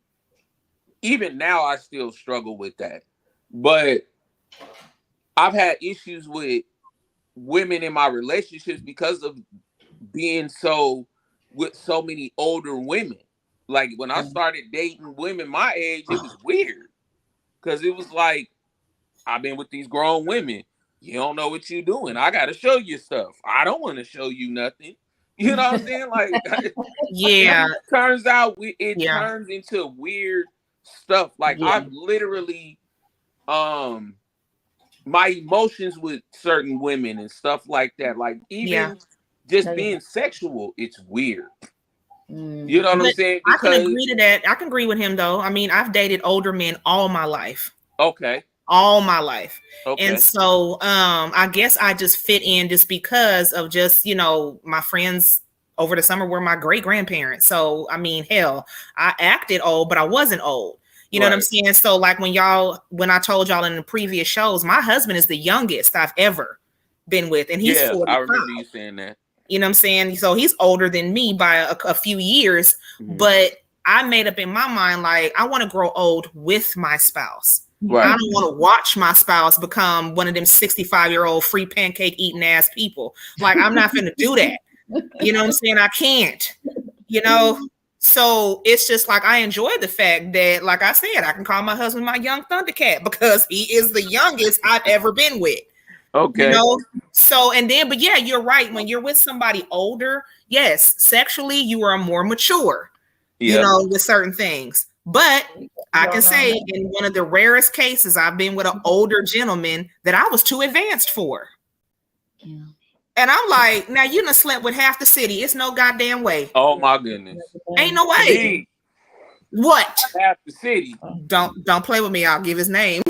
even now I still struggle with that. But I've had issues with women in my relationships because of being with so many older women. Like when I started dating women my age, it was weird. Because it was like, I've been with these grown women. You don't know what you're doing. I got to show you stuff. I don't want to show you nothing. You know what I'm saying? Like, yeah. It turns out it turns into weird stuff. Like I've literally, my emotions with certain women and stuff like that. Like even just being sexual, it's weird. You know what I'm saying? Because I can agree to that. I can agree with him though. I mean, I've dated older men all my life. Okay. All my life. Okay. And so I guess I just fit in just because of just, you know, my friends over the summer were my great grandparents. So I mean, hell, I acted old, but I wasn't old. You know what I'm saying? So like when I told y'all in the previous shows, my husband is the youngest I've ever been with, and he's 45. I remember you saying that. You know what I'm saying? So he's older than me by a few years, but I made up in my mind, like, I want to grow old with my spouse. Right. I don't want to watch my spouse become one of them 65-year-old free pancake eating ass people. Like, I'm not going to do that. You know what I'm saying? I can't, you know? So it's just like, I enjoy the fact that, like I said, I can call my husband my young Thundercat because he is the youngest I've ever been with. Okay. You know? So, and then, but yeah, you're right. When you're with somebody older, yes, sexually, you are more mature, you know, with certain things. But I can say in one of the rarest cases, I've been with an older gentleman that I was too advanced for. Yeah. And I'm like, now you done slept with half the city. It's no goddamn way. Oh my goodness. Ain't no way. What? Half the city. Don't play with me. I'll give his name.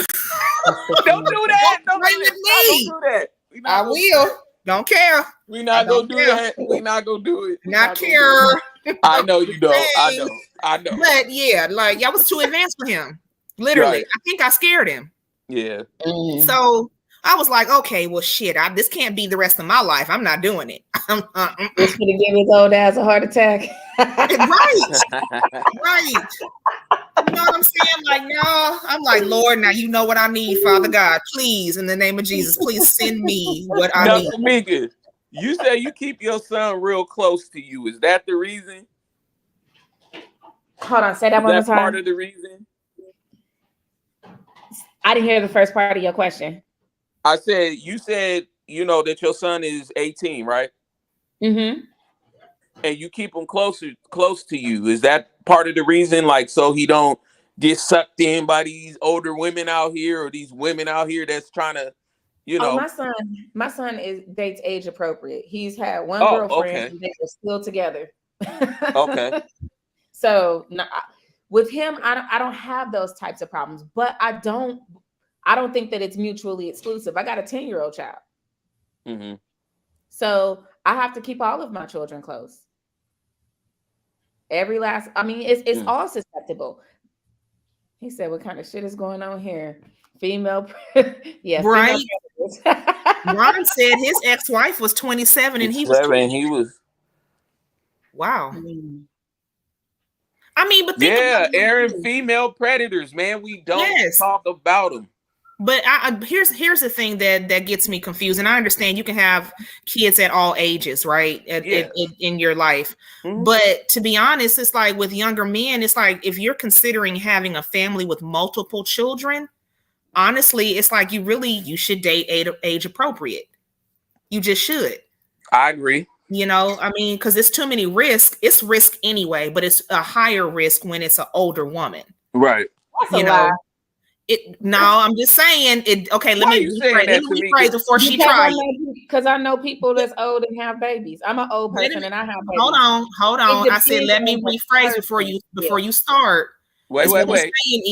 Don't do that. Don't play with me. Don't do that. I will. Don't care. We're not gonna do that. We're not gonna do it. Not care. I know you don't. I know. But yeah, like y'all was too advanced for him. Literally. Right. I think I scared him. Yeah. So I was like, okay, well, shit, this can't be the rest of my life. I'm not doing it. Just gonna give his old ass a heart attack. Right. Right. You know what I'm saying? Like, no, I'm like, Lord, now you know what I need, Father God. Please, in the name of Jesus, please send me what I need. Tamika, you say you keep your son real close to you. Is that the reason? Hold on, say that one more time. Part of the reason? I didn't hear the first part of your question. I said, you said, you know, that your son is 18, right? Mm-hmm. And you keep him close to you. Is that part of the reason? Like, so he don't get sucked in by these older women out here or these women out here that's trying to, you know. Oh, my son dates age appropriate. He's had one girlfriend and they were still together. Okay. So with him, I don't have those types of problems, but I don't think that it's mutually exclusive. I got a 10-year-old child. Mm-hmm. So I have to keep all of my children close. It's all susceptible. He said, what kind of shit is going on here? Female. Yeah. Right. Ron said his ex-wife was 27 and he was 20. And he was. Wow. I mean, but Aaron, female predators, man. We don't talk about them. But here's the thing that gets me confused, and I understand you can have kids at all ages, right? In your life, but to be honest, it's like with younger men, it's like if you're considering having a family with multiple children, honestly, it's like you should date age appropriate. You just should. I agree. You know, I mean, because it's too many risks. It's risk anyway, but it's a higher risk when it's an older woman, right? You know. I'm just saying it. Okay, let me rephrase before she tries. Because I know people that's old and have babies. I'm an old person and I have babies. Hold on. I said let me rephrase before you start. Wait. What I'm saying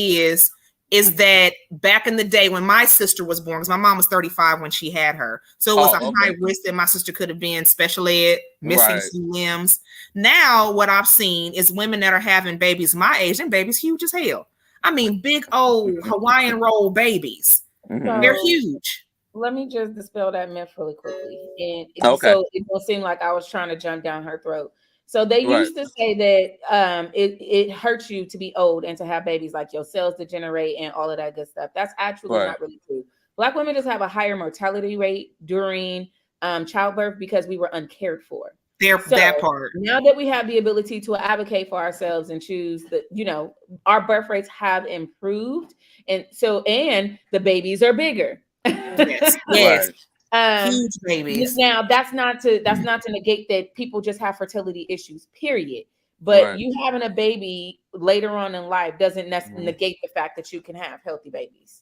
is that back in the day when my sister was born, because my mom was 35 when she had her, so it was a high risk that my sister could have been special ed, missing some limbs. Now what I've seen is women that are having babies my age, and babies huge as hell. I mean, big old Hawaiian roll babies. Mhm. They're huge. Let me just dispel that myth really quickly. And Okay. so it don't seem like I was trying to jump down her throat. So they Right. used to say that it hurts you to be old and to have babies, like your cells degenerate and all of that good stuff. That's actually Right. not really true. Black women just have a higher mortality rate during childbirth because we were uncared for. They're So that part. now that we have the ability to advocate for ourselves and choose that, you know, our birth rates have improved, and the babies are bigger. Yes, yes. Right. Huge babies. Now that's not to negate that people just have fertility issues, period. But Right. you having a baby later on in life doesn't necessarily Mhm. negate the fact that you can have healthy babies.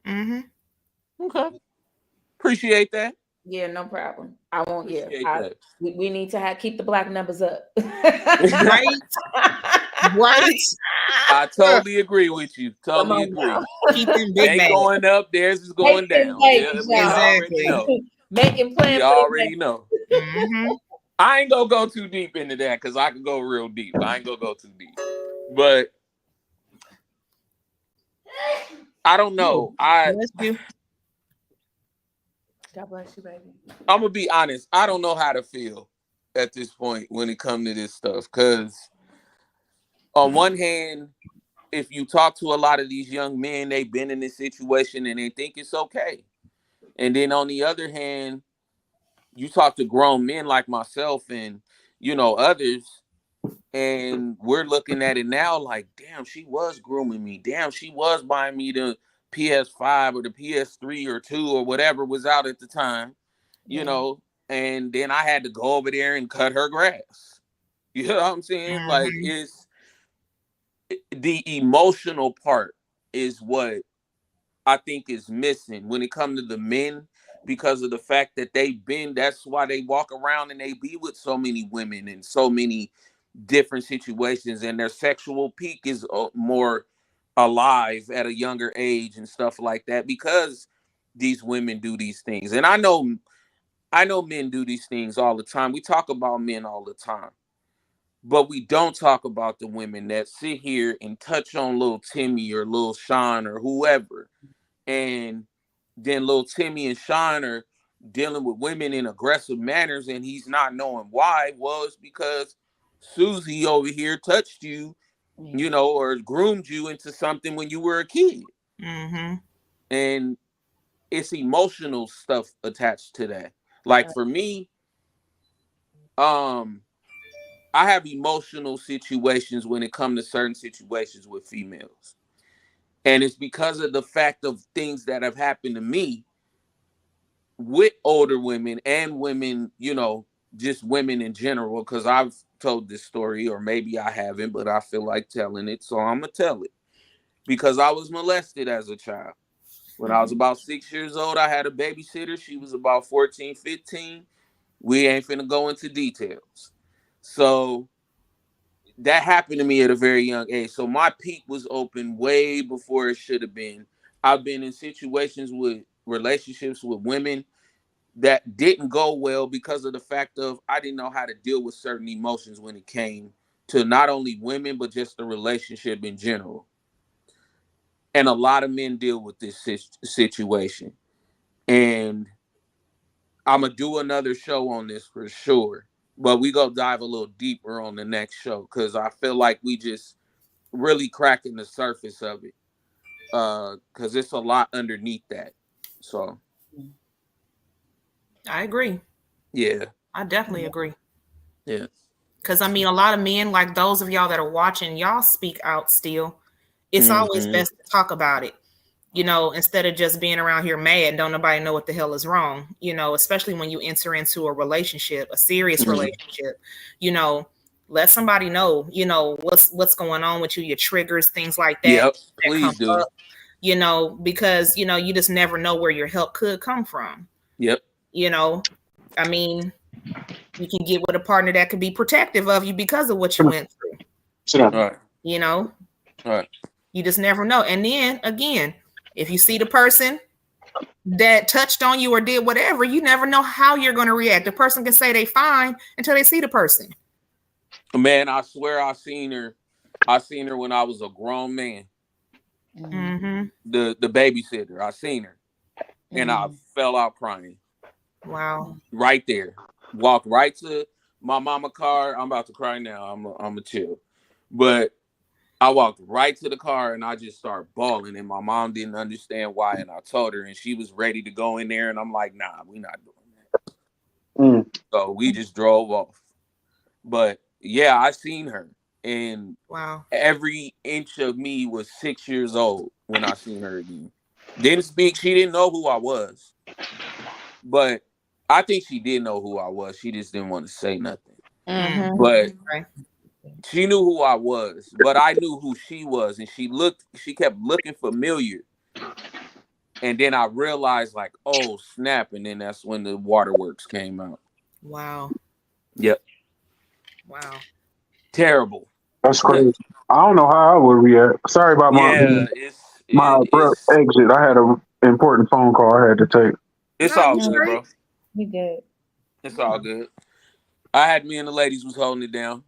Mm-hmm. Okay. Appreciate that. Yeah, no problem. I won't. Yeah, Appreciate that. we need to keep the black numbers up. Right. Right. I totally agree with you. Totally Come agree. on Keep them big Ain't bags. going up, theirs is going Make them down. babies, We y'all. already Exactly. know. Making plans. We for already know. Mm-hmm. I ain't gonna go too deep into that because I can go real deep. I ain't gonna go too deep. But I don't know. Bless you. God bless you, baby. I'm gonna be honest. I don't know how to feel at this point when it comes to this stuff. Because on one hand, if you talk to a lot of these young men, they've been in this situation and they think it's okay. And then on the other hand, you talk to grown men like myself and, you know, others, and we're looking at it now like, damn, she was grooming me. Damn, she was buying me the PS5 or the PS3 or 2 or whatever was out at the time, you know, and then I had to go over there and cut her grass. You know what I'm saying? Like, it's the emotional part is what I think is missing when it comes to the men, because of the fact that that's why they walk around and they be with so many women in so many different situations, and their sexual peak is more alive at a younger age and stuff like that, because these women do these things. And I know men do these things all the time. We talk about men all the time, but we don't talk about the women that sit here and touch on little Timmy or little Sean or whoever. And then little Timmy and Sean are dealing with women in aggressive manners, and he's not knowing why. Well, it's because Susie over here touched you, you know, or groomed you into something when you were a kid. Mm-hmm. And it's emotional stuff attached to that. Like for me, I have emotional situations when it comes to certain situations with females. And it's because of the fact of things that have happened to me with older women and women, you know, just women in general, because I've told this story, or maybe I haven't, but I feel like telling it, so I'm going to tell it. Because I was molested as a child. When I was about 6 years old, I had a babysitter. She was about 14, 15. We ain't finna go into details. So that happened to me at a very young age. So my peak was open way before it should have been. I've been in situations with relationships with women that didn't go well because of the fact of I didn't know how to deal with certain emotions when it came to not only women, but just the relationship in general. And a lot of men deal with this situation. And I'm going to do another show on this for sure. But we go dive a little deeper on the next show, because I feel like we just really cracking the surface of it. Because it's a lot underneath that. So I agree. Yeah. I definitely agree. Yeah. Because, I mean, a lot of men, like those of y'all that are watching, y'all speak out still. It's always best to talk about it, you know, instead of just being around here mad and don't nobody know what the hell is wrong, you know, especially when you enter into a relationship, a serious relationship, you know, let somebody know, you know, what's going on with you, your triggers, things like that. Yep, that please do. up, you know, because, you know, you just never know where your help could come from. Yep. You know, I mean, you can get with a partner that could be protective of you because of what you went through. Sit down. All right. You know, All right. you just never know. And then again, if you see the person that touched on you or did whatever, you never know how you're going to react. The person can say they fine until they see the person. Man, I swear I seen her when I was a grown man. Mm-hmm. The babysitter. I seen her, and I fell out crying. Wow. Right there. Walked right to my mama car. I'm about to cry now. I'm a chill, but I walked right to the car and I just started bawling. And my mom didn't understand why, and I told her, and she was ready to go in there. And I'm like, nah, we're not doing that. So we just drove off. But yeah, I seen her, and wow, every inch of me was 6 years old when I seen her again. Didn't speak. She didn't know who I was, but I think she did know who I was. She just didn't want to say nothing. But she knew who I was, but I knew who she was, and she kept looking familiar. And then I realized, like, oh snap! And then that's when the waterworks came out. Wow. Yep. Wow. Terrible. That's crazy. I don't know how I would react. Sorry about my abrupt exit. I had an important phone call I had to take. It's all good, bro. You good. It's all good. I had me and the ladies was holding it down.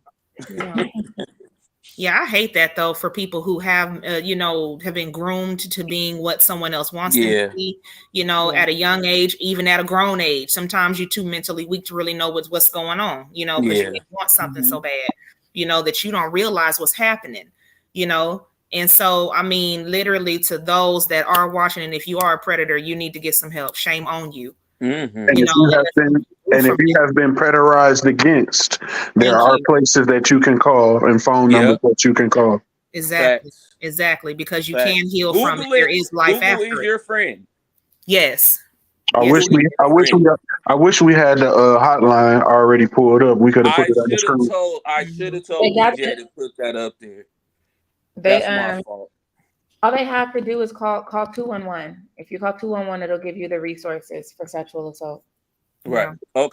Yeah, I hate that though for people who have, have been groomed to being what someone else wants them to be, at a young age, even at a grown age. Sometimes you're too mentally weak to really know what's going on, because you want something so bad, that you don't realize what's happening, And so, I mean, literally to those that are watching, and if you are a predator, you need to get some help. Shame on you. Mm-hmm. And if you have been predarized against, there are places that you can call and phone numbers that you can call. Exactly, because you can heal Google from it. There is life Google after is it. your friend. Yes. I wish we had the hotline already pulled up. We could have put it on the screen. I should have told DJ to put that up there. That's my fault. All they have to do is call 211. If you call 211, it'll give you the resources for sexual assault. Right. Yeah.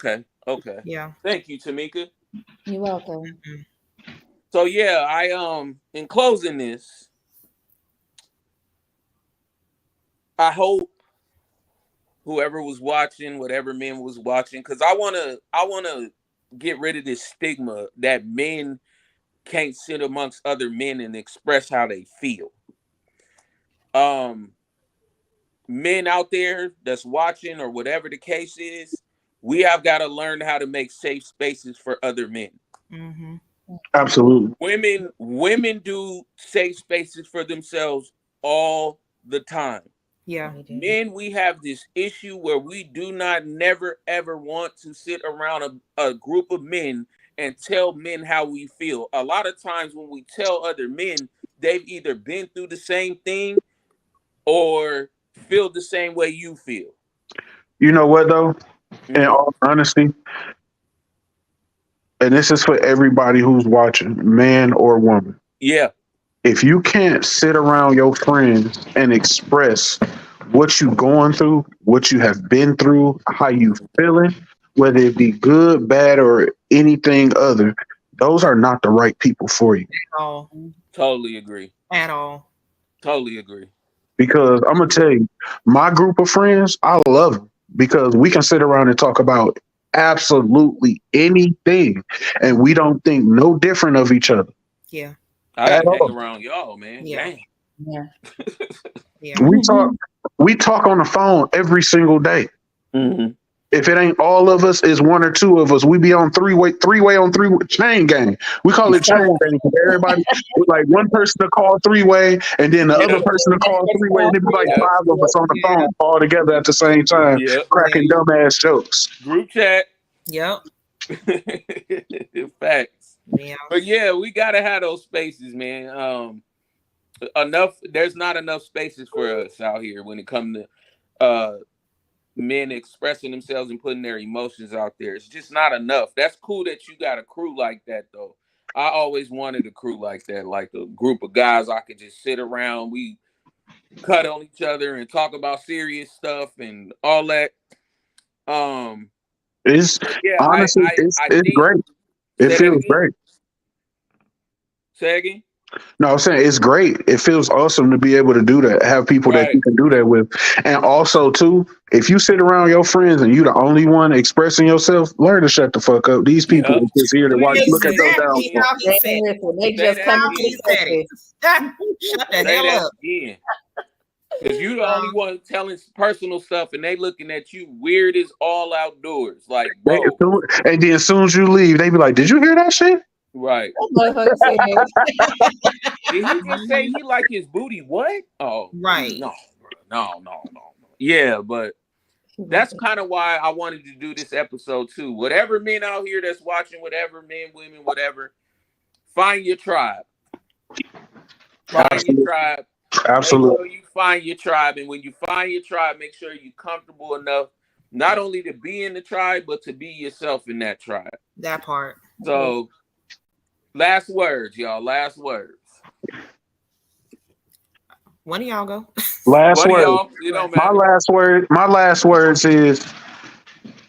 Okay. Yeah. Thank you, Tamika. You're welcome. So yeah, I in closing this, I hope whoever was watching, whatever men was watching, because I wanna get rid of this stigma that men can't sit amongst other men and express how they feel. Men out there that's watching or whatever the case is, we have got to learn how to make safe spaces for other men. Mm-hmm. Absolutely. Women do safe spaces for themselves all the time. Yeah. Men, we have this issue where we do not never ever want to sit around a group of men and tell men how we feel. A lot of times when we tell other men, they've either been through the same thing or feel the same way you feel. You know what though? In all honesty, and this is for everybody who's watching, man or woman. Yeah. If you can't sit around your friends and express what you going through, what you have been through, how you feeling, whether it be good, bad, or anything other, those are not the right people for you. At all. Totally agree. At all. Totally agree. Because I'm going to tell you, my group of friends, I love them because we can sit around and talk about absolutely anything and we don't think no different of each other. Yeah. I gotta hang around y'all, man. Yeah. Yeah. Yeah. We talk on the phone every single day. Mm-hmm. If it ain't all of us, it's one or two of us. We be on three-way chain gang. We call it chain gang because everybody, like one person to call three-way and then the other person to call three-way. And it be like five of us on the phone all together at the same time, cracking dumbass jokes. Group chat. Yep. Facts. Yeah. But yeah, we gotta have those spaces, man. There's not enough spaces for us out here when it comes to men expressing themselves and putting their emotions out there. It's just not enough. That's cool that you got a crew like that, though. I always wanted a crew like that, like a group of guys I could just sit around. We cut on each other and talk about serious stuff and all that. It's honestly, it's great. It feels great. Say again? No, I'm saying it's great. It feels awesome to be able to do that. Have people that you can do that with, and also too, if you sit around your friends and you the only one expressing yourself, learn to shut the fuck up. These people are just here to watch. Look at those down. They just come to the Shut the hell up. Because you the only one telling personal stuff, and they looking at you weird as all outdoors. Like, bro. And then as soon as you leave, they be like, "Did you hear that shit?" Right. Did he just say he like his booty? What? Oh, right. No. Yeah, but that's kind of why I wanted to do this episode too. Whatever men out here that's watching, whatever men, women, whatever, find your tribe. Find your tribe. Absolutely. Make sure you find your tribe, and when you find your tribe, make sure you're comfortable enough not only to be in the tribe, but to be yourself in that tribe. That part. So, last words, y'all. Last words. One of y'all go. Last word. My last words is: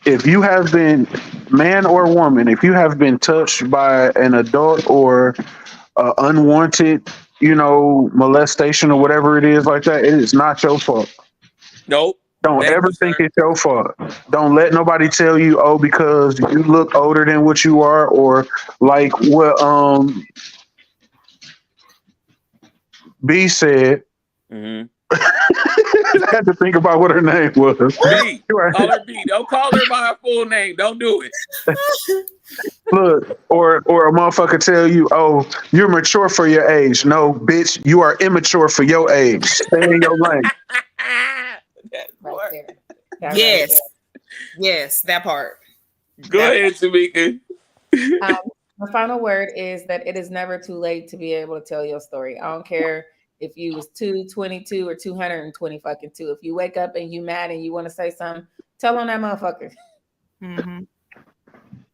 if you have been, man or woman, if you have been touched by an adult or unwanted, molestation or whatever it is like that, it is not your fault. Nope. Don't ever think it's your fault. Don't let nobody tell you, oh, because you look older than what you are, or like what B said. Mm-hmm. I had to think about what her name was. B. Call her B. Don't call her by her full name. Don't do it. Look, or a motherfucker tell you, oh, you're mature for your age. No, bitch, you are immature for your age. Stay in your lane. Right there. Yes. Yes, that part. Go ahead, Tamika. The final word is that it is never too late to be able to tell your story. I don't care if you was 222 or 220 fucking 2. If you wake up and you mad and you want to say something, tell on that motherfucker. Mm-hmm.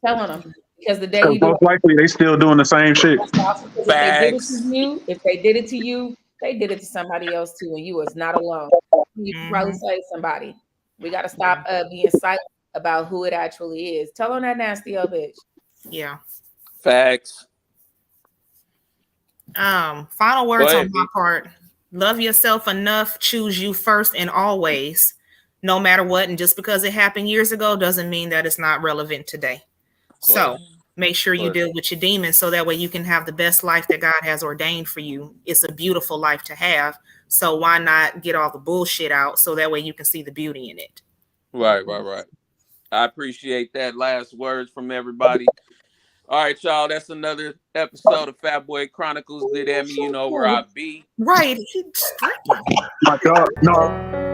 Tell on them. Because the day you do most likely they still doing the same shit. If they did it to you, they did it to somebody else too, and you was not alone. You can probably say somebody. We got to stop being silent about who it actually is. Tell on that nasty old bitch. Yeah. Facts. Final words on my part. Love yourself enough. Choose you first and always, no matter what. And just because it happened years ago doesn't mean that it's not relevant today. So make sure you deal with your demons so that way you can have the best life that God has ordained for you. It's a beautiful life to have. So why not get all the bullshit out so that way you can see the beauty in it? Right. I appreciate that last words from everybody. All right, y'all. That's another episode of Fat Boy Chronicles. Did Emmy, you know where I be. Right. My God, no.